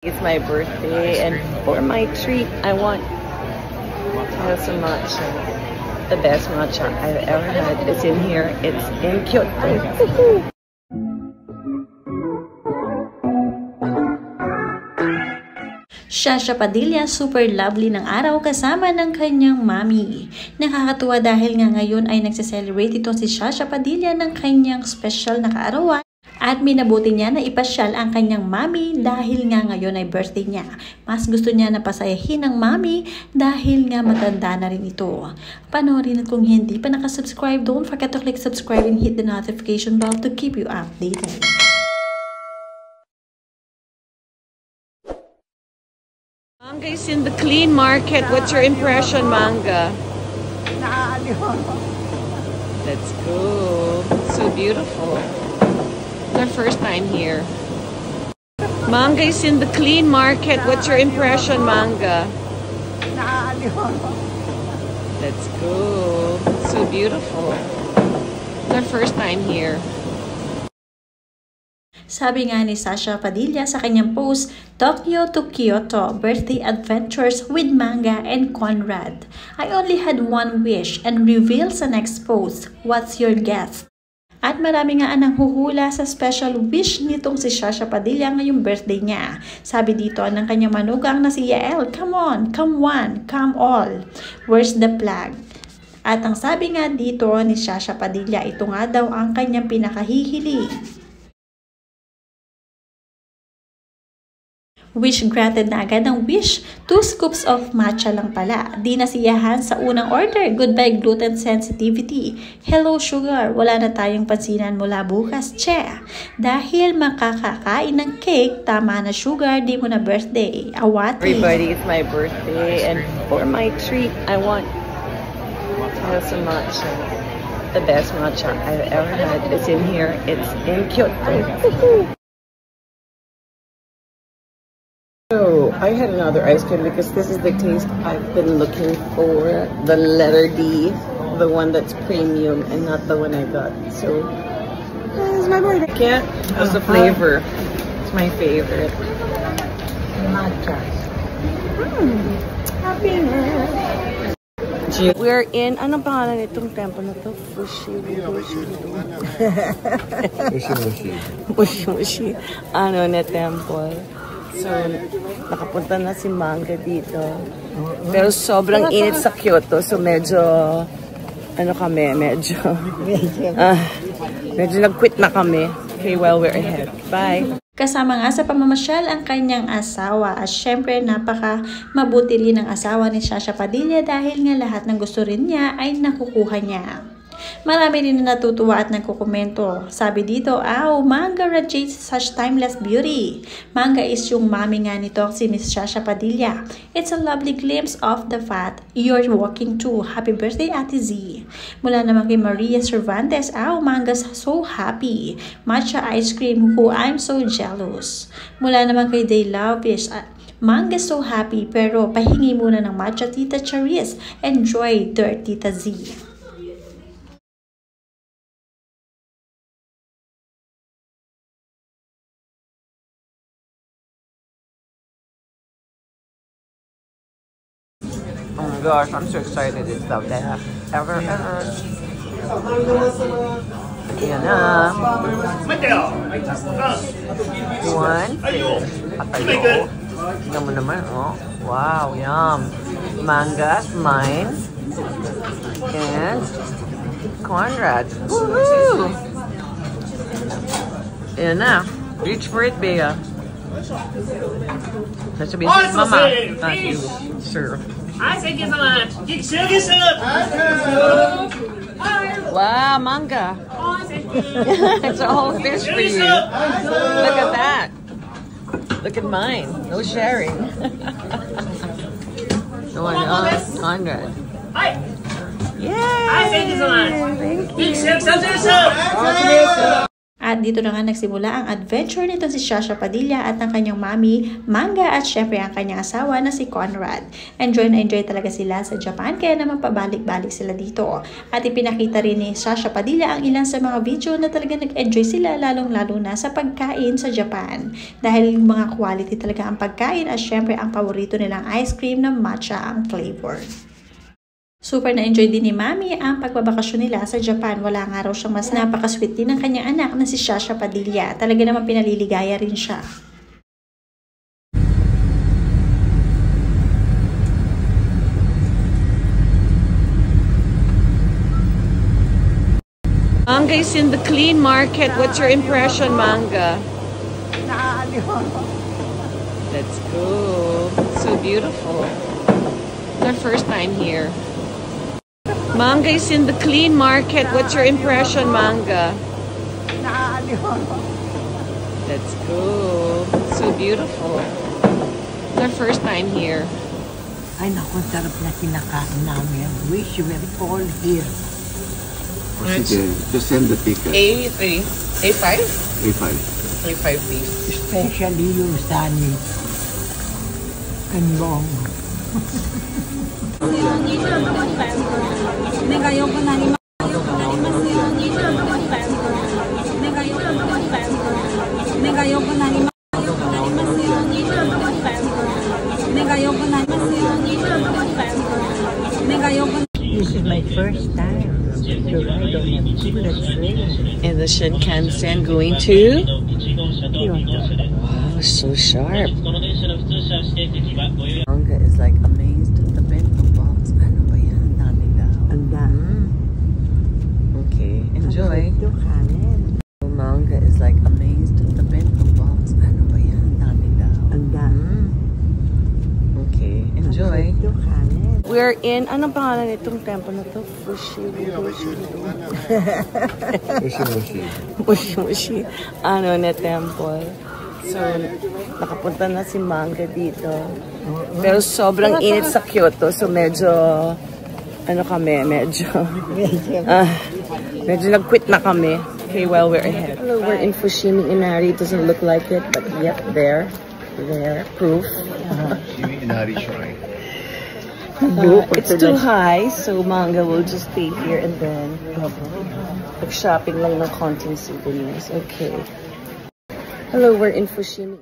It's my birthday, and for my treat, I want to have some matcha. The best matcha I've ever had. It's in here. It's in Kyoto. Shasha Padilla, super lovely ng araw kasama ng kanyang mami. Nakakatuwa dahil nga ngayon ay nagse-celebrate itong si Shasha Padilla ng kanyang special na kaarawan. At minabuti niya na ipasyal ang kanyang mami dahil nga ngayon ay birthday niya. Mas gusto niya na pasayahin ng mami dahil nga matanda na rin ito. Panoorin at kung hindi pa nakasubscribe, don't forget to click subscribe and hit the notification bell to keep you updated. Manga is in the clean market. What's your impression, Manga? That's cool. So beautiful. Our first time here. Manga is in the clean market. What's your impression, Manga? That's cool. So beautiful. Our first time here. Sabi nga ni Shasha Padilla sa kanyang post, Tokyo to Kyoto, birthday adventures with Manga and Conrad. I only had one wish and reveal sa next post. What's your guess? At marami nga anang huhula sa special wish nitong si Shasha Padilla ngayong birthday niya. Sabi dito ng kanyang manugang na si Yael, come on, come one, come all. Where's the flag? At ang sabi nga dito ni Shasha Padilla, ito nga daw ang kanyang pinakahihiling. Wish granted na agad ang wish. 2 scoops of matcha lang pala. Di nasiyahan sa unang order. Goodbye gluten sensitivity. Hello sugar. Wala na tayong pansinan mula bukas. Che. Dahil makakakain ng cake, tama na sugar, di mo na birthday. Awati. Everybody, it's my birthday, and for my treat, I want to have some matcha. The best matcha I've ever had. It's in here. It's in Kyoto. So, I had another ice cream because this is the taste I've been looking for. The letter D, the one that's premium and not the one I got. So, this is my birthday. Can't. How's the flavor? It's my favorite. Matcha. Happiness. We're in, anong pangalan itong temple na to? Mushi. Ano na temple? So, nakapunta na si Manga dito. Pero sobrang init sa Kyoto. So, medyo, medyo nag-quit na kami. Okay, well, we're ahead. Bye! Kasama nga sa pamamasyal ang kanyang asawa at syempre napaka mabuti rin ang asawa ni Shasha Padilla dahil nga lahat ng gusto rin niya ay nakukuha niya. Marami rin na natutuwa at nagkukomento. Sabi dito, Manga radiates such timeless beauty. Manga is yung mami nga nito si Miss Shasha Padilla. It's a lovely glimpse of the fat you're walking to. Happy birthday, Ate Z. Mula naman kay Maria Cervantes, Manga's so happy. Matcha ice cream, who I'm so jealous. Mula naman kay Day Lovish, Manga's so happy pero pahingi muna ng matcha, Tita Charis. Enjoy, dear Tita Z. Oh my gosh, I'm so excited. It's the best ever. Yan na. One. Patayo. Tingnan mo naman, oh. Wow, yum. Manga's mine. And Conrad. Woohoo! Yan na. Reach for it, Bea. That should be Mama, not you, sir. Thank you so much. Wow, Manga. It's a whole fish for you. Look at that. Look at mine. No sharing. No one else. Conrad. Yay! Thank you so much. Thank you. At dito na nga nagsimula ang adventure nito si Sasha Padilla at ang kanyang mami, Manga, at syempre ang kanyang asawa na si Conrad. Enjoy na enjoy talaga sila sa Japan kaya naman pabalik-balik sila dito. At ipinakita rin ni Sasha Padilla ang ilan sa mga video na talaga nag-enjoy sila lalong-lalo na sa pagkain sa Japan. Dahil mga quality talaga ang pagkain at syempre ang paborito nilang ice cream na matcha ang flavor. Super na-enjoy din ni Mami ang pagbabakasyon nila sa Japan. Wala nga raw siyang mas napaka-sweet din ng kanyang anak na si Sasha Padilla. Talaga naman pinaliligaya rin siya. Manga is in the clean market. What's your impression, Manga? Let's go. So beautiful. It's our first time here. Manga is in the clean market. What's your impression, Manga? Let's go. So beautiful. It's our first time here. Ay, naku, sarap na kinakain namin. Wish you were all here. Sige, just send the ticket. A3. A5? A5. A5 beef. Especially yung sani. And long. This is my first time to ride on a bullet train. And the Shinkansen going to? Kyoto. Wow, so sharp. Manga is like amazed at the bento box. Ano ba yan? Ang dami daw. Ang dami. Okay, enjoy. Ito kanin. Manga is like amazed at the bento box. Ano ba yan? Ang dami daw. Ang dami. Okay, enjoy. Ito kanin. We're in, anong pangalan nitong temple na to? Mushi. Ano na temple. So, nakapunta na si Manga dito. Pero sobrang init sa Kyoto. So, medyo, ano kami, medyo nag-quit na kami. Okay, well, we're ahead. Hello, we're in Fushimi Inari. It doesn't look like it, but yep, there, proof. Fushimi Inari Shrine. It's too high, so Manga will just stay here and then mag-shopping lang ng konting souvenirs. Okay. Hello, we're in Fushimi.